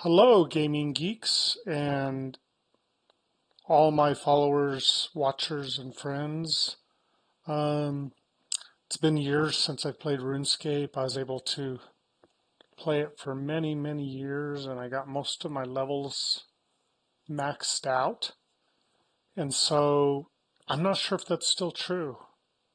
Hello, gaming geeks, and all my followers, watchers, and friends. Um, it's been years since I played RuneScape. I was able to play it for many, many years, and I got most of my levels maxed out. And so I'm not sure if that's still true.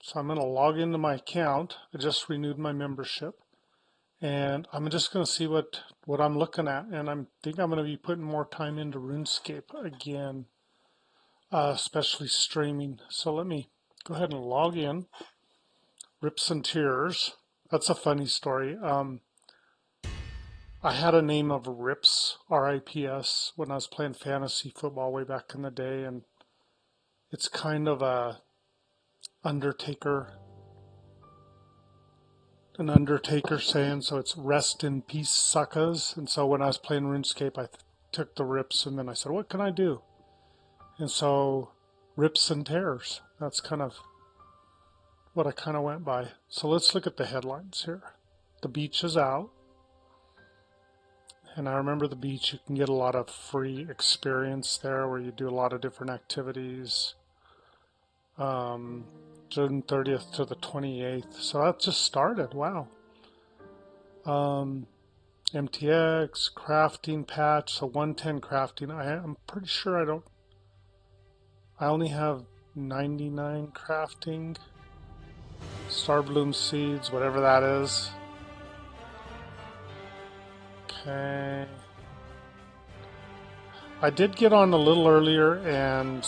So I'm going to log into my account. I just renewed my membership. And I'm just going to see what I'm looking at. And I think I'm going to be putting more time into RuneScape again. Especially streaming. So let me go ahead and log in. Rips and Tears. That's a funny story. I had a name of Rips, R-I-P-S, when I was playing fantasy football way back in the day, and it's kind of Undertaker, an Undertaker saying, so it's rest in peace, suckers. And so when I was playing RuneScape, I took the Rips, and then I said, what can I do? And so Rips and Tears. That's kind of what I kind of went by. So let's look at the headlines here. The beach is out. And I remember the beach, you can get a lot of free experience there where you do a lot of different activities. June 30th to the 28th. So that just started. Wow. MTX, crafting patch, so 110 crafting. I'm pretty sure I only have 99 crafting. Starbloom seeds, whatever that is. Okay. I did get on a little earlier and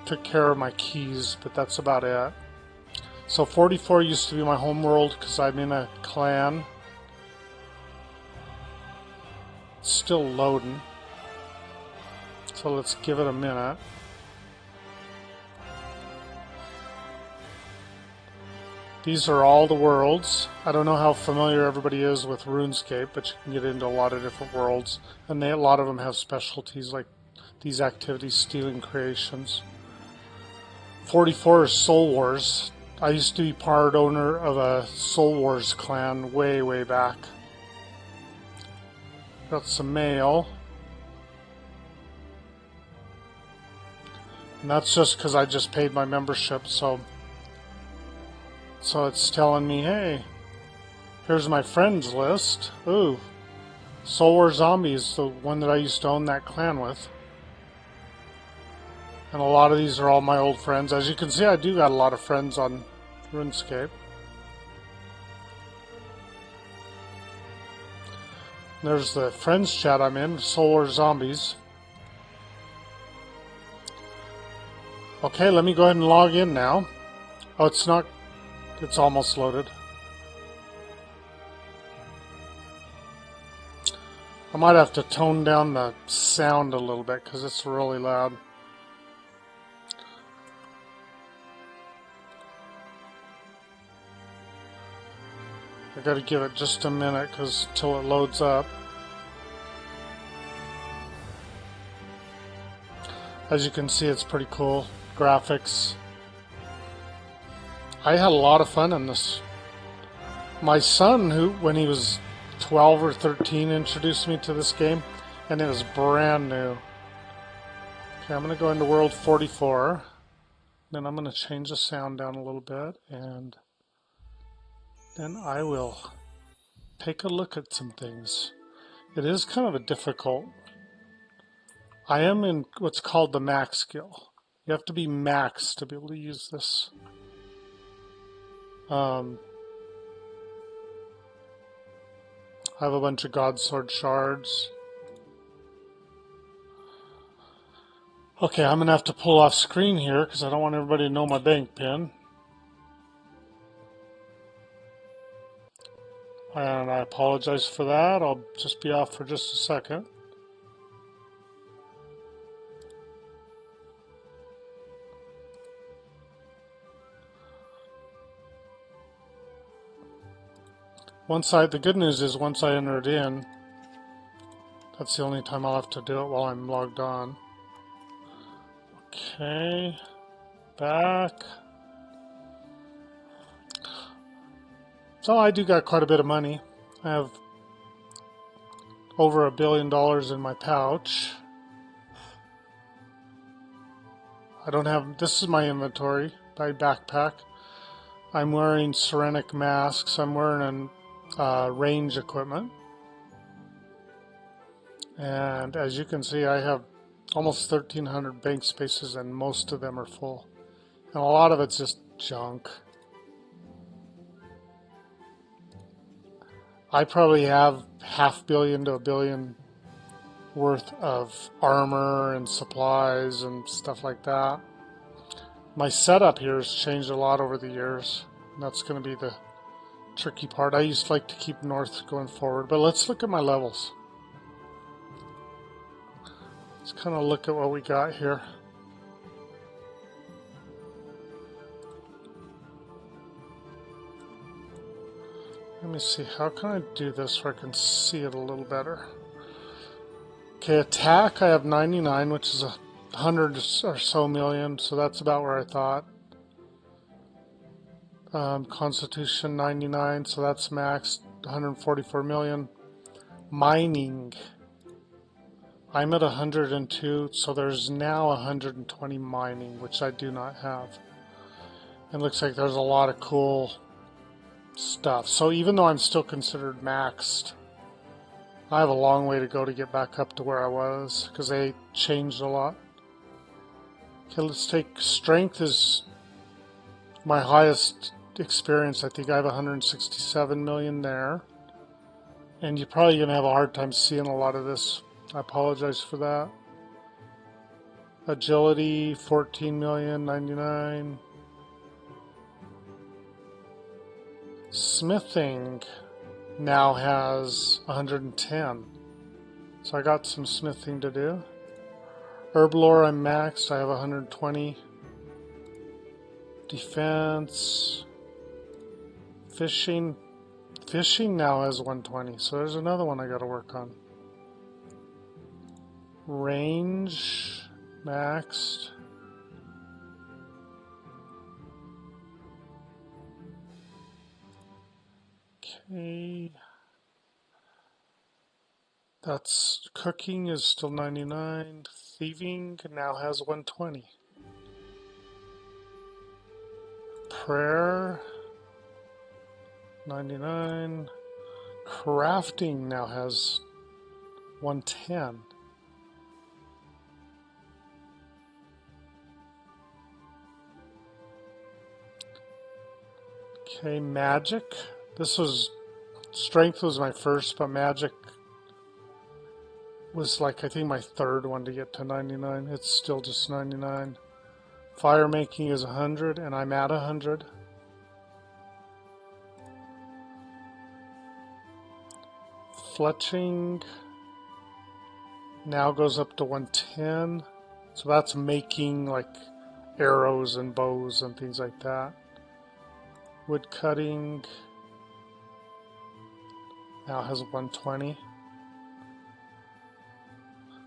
took care of my keys, but that's about it. So 44 used to be my home world because I'm in a clan. It's still loading. So let's give it a minute. These are all the worlds. I don't know how familiar everybody is with RuneScape, but you can get into a lot of different worlds. And a lot of them have specialties like these activities, stealing creations. 44 is Soul Wars. I used to be part owner of a Soul Wars clan way, way back. Got some mail. And that's just because I just paid my membership, so it's telling me, hey, here's my friends list. Ooh, Soul War Zombies, the one that I used to own that clan with. And a lot of these are all my old friends. As you can see, I do got a lot of friends on RuneScape. There's the friends chat I'm in, Soul War Zombies. Okay, let me go ahead and log in now. Oh, it's not, it's almost loaded. I might have to tone down the sound a little bit because it's really loud. I gotta give it just a minute because till it loads up. As you can see, it's pretty cool. Graphics. I had a lot of fun in this. My son, who when he was 12 or 13, introduced me to this game, and it was brand new. Okay, I'm going to go into World 44. Then I'm going to change the sound down a little bit, and then I will take a look at some things. It is kind of a difficult. I am in what's called the max skill. You have to be max to be able to use this. I have a bunch of God Sword shards. Okay, I'm going to have to pull off screen here because I don't want everybody to know my bank pin. And I apologize for that. I'll just be off for just a second. The good news is once I enter it in, that's the only time I'll have to do it while I'm logged on. Okay, back. So I do got quite a bit of money. I have over $1 billion in my pouch. I don't have, this is my inventory, my backpack. I'm wearing ceramic masks. I'm wearing range equipment. And as you can see, I have almost 1,300 bank spaces and most of them are full. And a lot of it's just junk. I probably have $500 million to $1 billion worth of armor and supplies and stuff like that. My setup here has changed a lot over the years. And that's going to be the tricky part. I used to like to keep north going forward, but let's look at my levels. Let's kind of look at what we got here. Let me see, how can I do this so I can see it a little better? Okay, attack I have 99, which is 100 or so million, so that's about where I thought. Constitution 99, so that's maxed, 144 million. Mining, I'm at 102, so there's now 120 mining, which I do not have. It looks like there's a lot of cool stuff. So even though I'm still considered maxed, I have a long way to go to get back up to where I was, because they changed a lot. Okay, let's take strength is my highest experience. I think I have 167 million there. And you're probably going to have a hard time seeing a lot of this. I apologize for that. Agility, 14 million, 99. Smithing now has 110. So I got some smithing to do. Herblore, I'm maxed. I have 120. Defense. Fishing. Fishing now has 120. So there's another one I got to work on. Range. Maxed. Okay. That's cooking is still 99. Thieving now has 120. Prayer 99. Crafting now has 110. Okay, magic. This was strength was my first, but magic was like I think my third one to get to 99. It's still just 99. Fire making is 100 and I'm at 100. Fletching now goes up to 110. So that's making like arrows and bows and things like that. Wood cutting now has 120.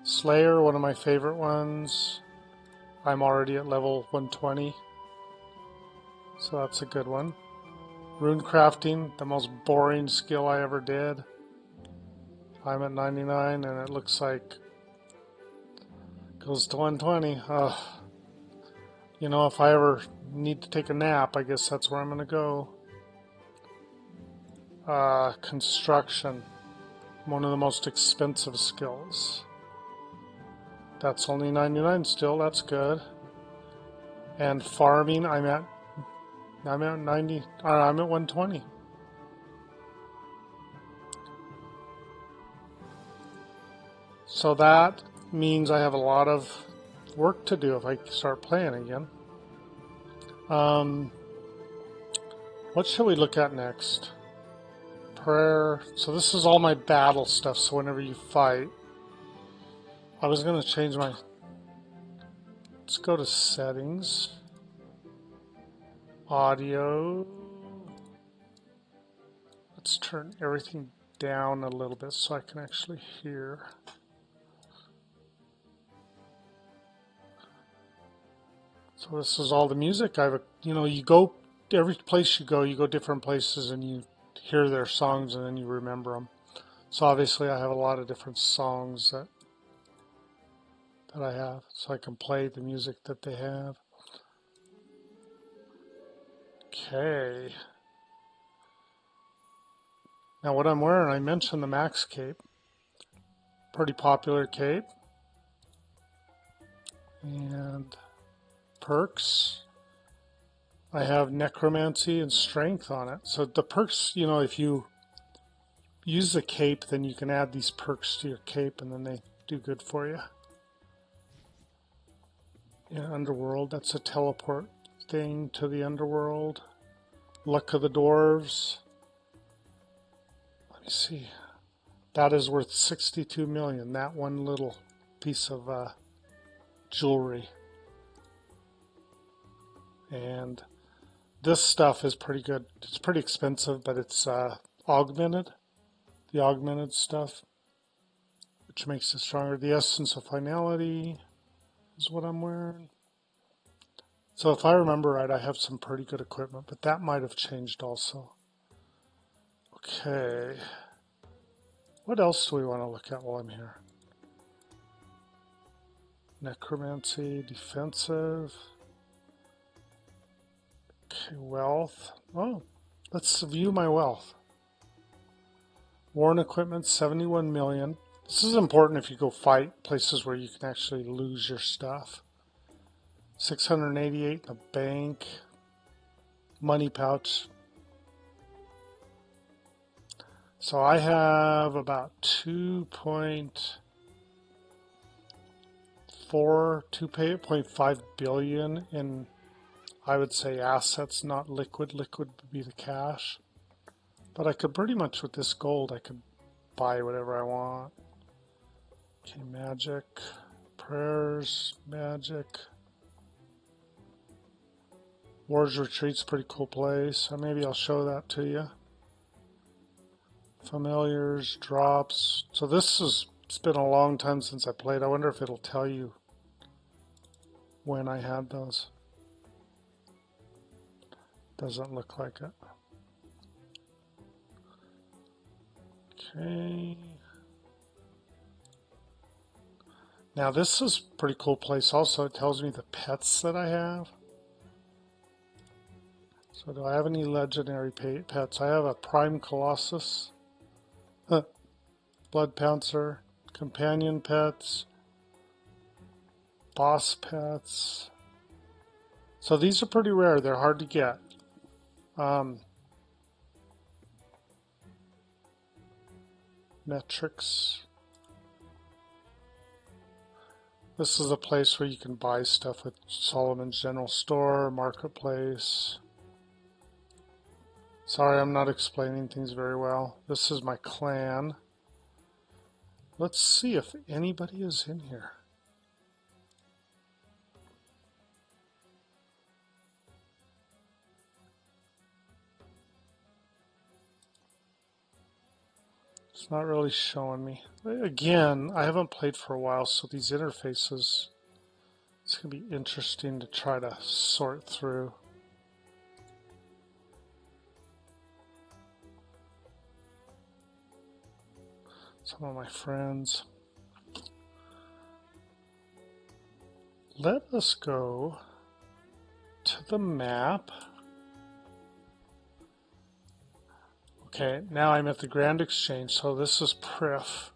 Slayer, one of my favorite ones. I'm already at level 120. So that's a good one. Rune crafting, the most boring skill I ever did. I'm at 99 and it looks like it goes to 120. You know, if I ever need to take a nap, I guess that's where I'm going to go. Construction, one of the most expensive skills. That's only 99 still, that's good. And farming, I'm at 90, I'm at 120. So that means I have a lot of work to do if I start playing again. What should we look at next? Prayer. So this is all my battle stuff, so whenever you fight. I was going to change my... Let's go to settings. Audio. Let's turn everything down a little bit so I can actually hear. So this is all the music you know, you go, every place you go different places and you hear their songs and then you remember them. So obviously I have a lot of different songs that I have, so I can play the music that they have. Okay. Now what I'm wearing, I mentioned the Max cape. Pretty popular cape. And perks. I have necromancy and strength on it. So the perks, you know, if you use the cape, then you can add these perks to your cape and then they do good for you. Yeah, Underworld, that's a teleport thing to the Underworld. Luck of the Dwarves. Let me see. That is worth 62 million, that one little piece of jewelry. And this stuff is pretty good. It's pretty expensive, but it's augmented. The augmented stuff, which makes it stronger. The Essence of Finality is what I'm wearing. So if I remember right, I have some pretty good equipment, but that might have changed also. Okay. What else do we want to look at while I'm here? Necromancy, defensive. Okay, wealth. Oh, let's view my wealth. Worn equipment, 71 million. This is important if you go fight places where you can actually lose your stuff. 688 in the bank. Money pouch. So I have about 2.5 billion in, I would say, assets, not liquid. Liquid would be the cash. But I could pretty much, with this gold, I could buy whatever I want. Okay, magic, prayers, magic. War's Retreat's a pretty cool place. So maybe I'll show that to you. Familiars, drops. So it's been a long time since I played. I wonder if it'll tell you when I had those. Doesn't look like it. Okay. Now this is a pretty cool place also. It tells me the pets that I have. So do I have any legendary pets? I have a Prime Colossus, Blood Pouncer, companion pets, boss pets. So these are pretty rare. They're hard to get. Metrics. This is a place where you can buy stuff with Solomon's General Store, Marketplace. Sorry, I'm not explaining things very well. This is my clan. Let's see if anybody is in here. It's not really showing me. Again, I haven't played for a while, so these interfaces, it's going to be interesting to try to sort through. Some of my friends. Let us go to the map. Okay, now I'm at the Grand Exchange, so this is Prif.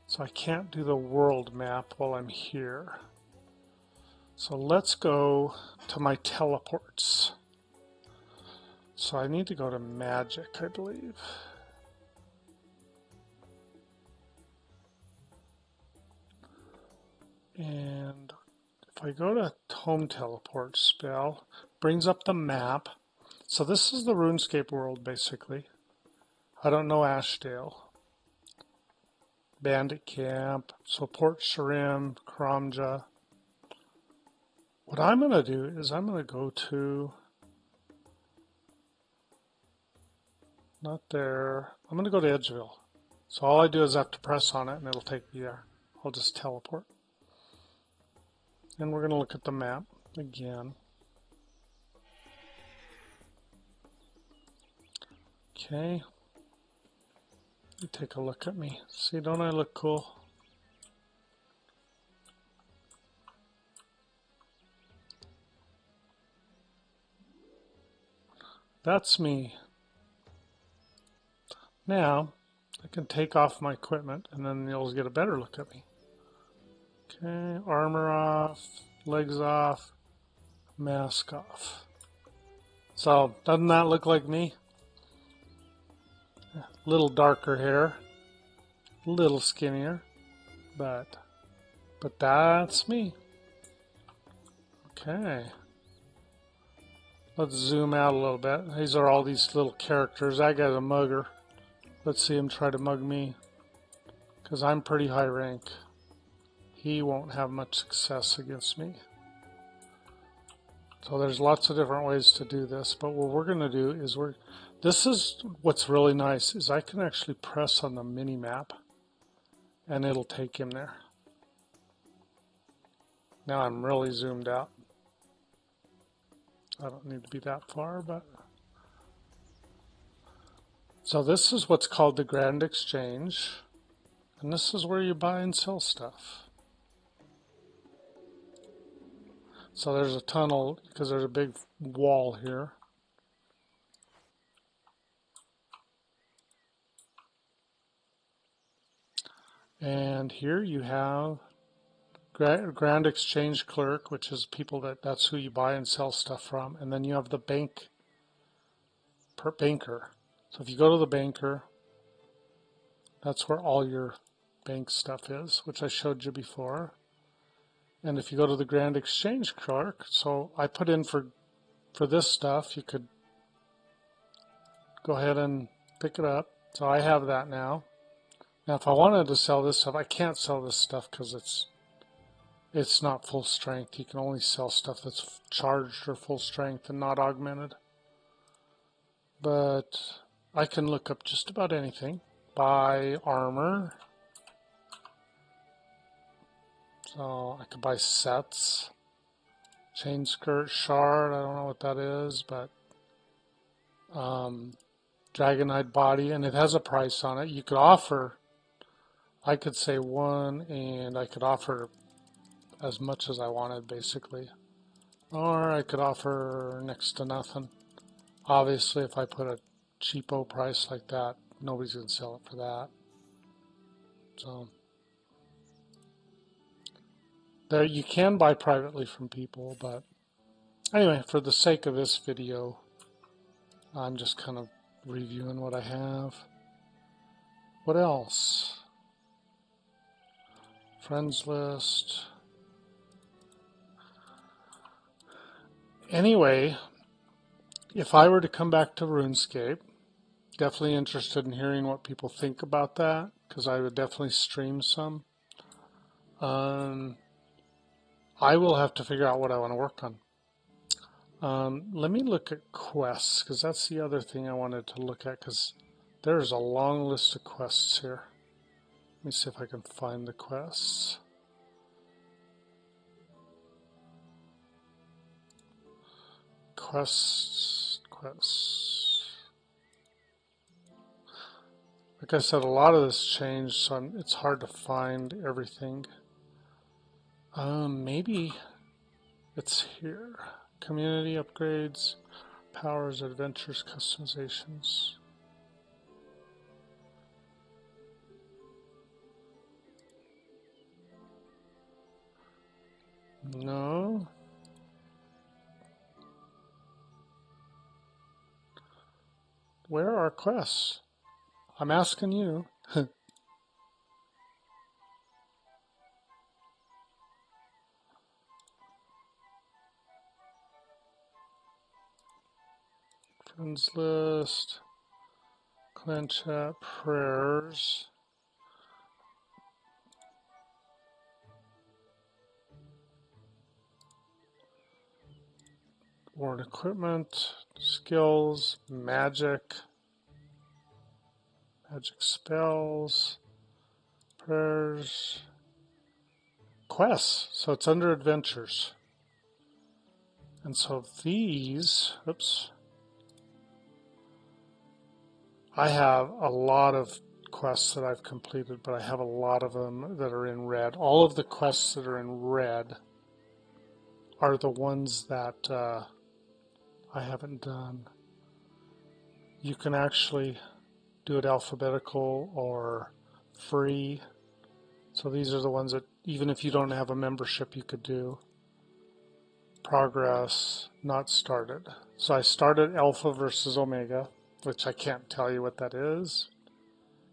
So I can't do the world map while I'm here. So let's go to my teleports. So I need to go to magic, I believe. And if I go to home teleport spell, brings up the map. So this is the RuneScape world, basically. I don't know Ashdale. Bandit Camp, so Port Sharim, Kramja. What I'm going to do is I'm going to go to, not there, I'm going to go to Edgeville. So all I do is I have to press on it and it'll take me there. I'll just teleport. And we're going to look at the map again. Okay. You take a look at me. See, don't I look cool? That's me. Now, I can take off my equipment and then you'll get a better look at me. Okay, armor off, legs off, mask off. So, doesn't that look like me? Little darker hair, little skinnier, but that's me. Okay. Let's zoom out a little bit. These are all these little characters. I got a mugger. Let's see him try to mug me, because I'm pretty high rank. He won't have much success against me. So there's lots of different ways to do this, but what we're going to do is this is what's really nice, is I can actually press on the mini map and it'll take him there. Now I'm really zoomed out. I don't need to be that far, but so this is what's called the Grand Exchange, and this is where you buy and sell stuff. So there's a tunnel because there's a big wall here. And here you have Grand Exchange Clerk, which is people that's who you buy and sell stuff from. And then you have the banker. So if you go to the banker, that's where all your bank stuff is, which I showed you before. And if you go to the Grand Exchange Clerk, so I put in for this stuff, you could go ahead and pick it up. So I have that now. Now if I wanted to sell this stuff, I can't sell this stuff because it's not full strength. You can only sell stuff that's charged or full strength and not augmented. But I can look up just about anything. Buy armor. So I could buy sets. Chain skirt, shard, I don't know what that is, but Dragonhide body, and it has a price on it. You could offer, I could say one, and I could offer as much as I wanted, basically. Or I could offer next to nothing. Obviously, if I put a cheapo price like that, nobody's going to sell it for that. So there, you can buy privately from people, but anyway, for the sake of this video, I'm just kind of reviewing what I have. What else? Friends list. Anyway, if I were to come back to RuneScape, definitely interested in hearing what people think about that, because I would definitely stream some. I will have to figure out what I want to work on. Let me look at quests, because that's the other thing I wanted to look at, because there's a long list of quests here. Let me see if I can find the quests. Quests. Like I said, a lot of this changed, so it's hard to find everything. Maybe it's here. Community upgrades, powers, adventures, customizations. No. Where are quests? I'm asking you. Friends list, clan chat, prayers. Ward equipment, skills, magic spells, prayers, quests. So it's under adventures. And so these, oops, I have a lot of quests that I've completed, but I have a lot of them that are in red. All of the quests that are in red are the ones that I haven't done. You can actually do it alphabetical or free. So these are the ones that even if you don't have a membership, you could do. Progress, not started. So I started Alpha versus Omega, which I can't tell you what that is.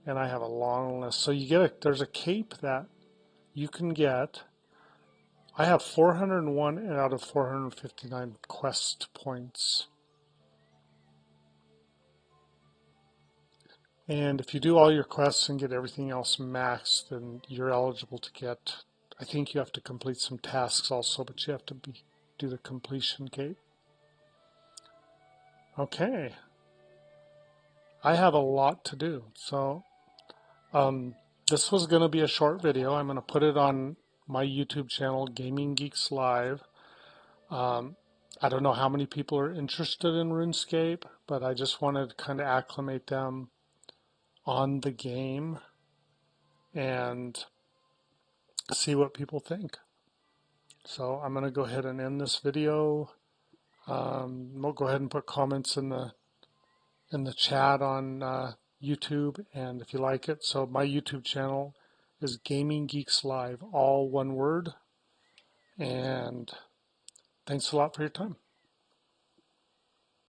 And I have a long list. So you get there's a cape that you can get. I have 401 out of 459 quest points. And if you do all your quests and get everything else maxed, then you're eligible to get, I think you have to complete some tasks also, but you have to do the completion cape. Okay. I have a lot to do. So this was going to be a short video. I'm going to put it on my YouTube channel, Gaming Geeks Live. I don't know how many people are interested in RuneScape, but I just wanted to kind of acclimate them on the game and see what people think. So I'm going to go ahead and end this video. We'll go ahead and put comments in the chat on YouTube, and if you like it. So my YouTube channel is Gaming Geeks Live, all one word. And thanks a lot for your time.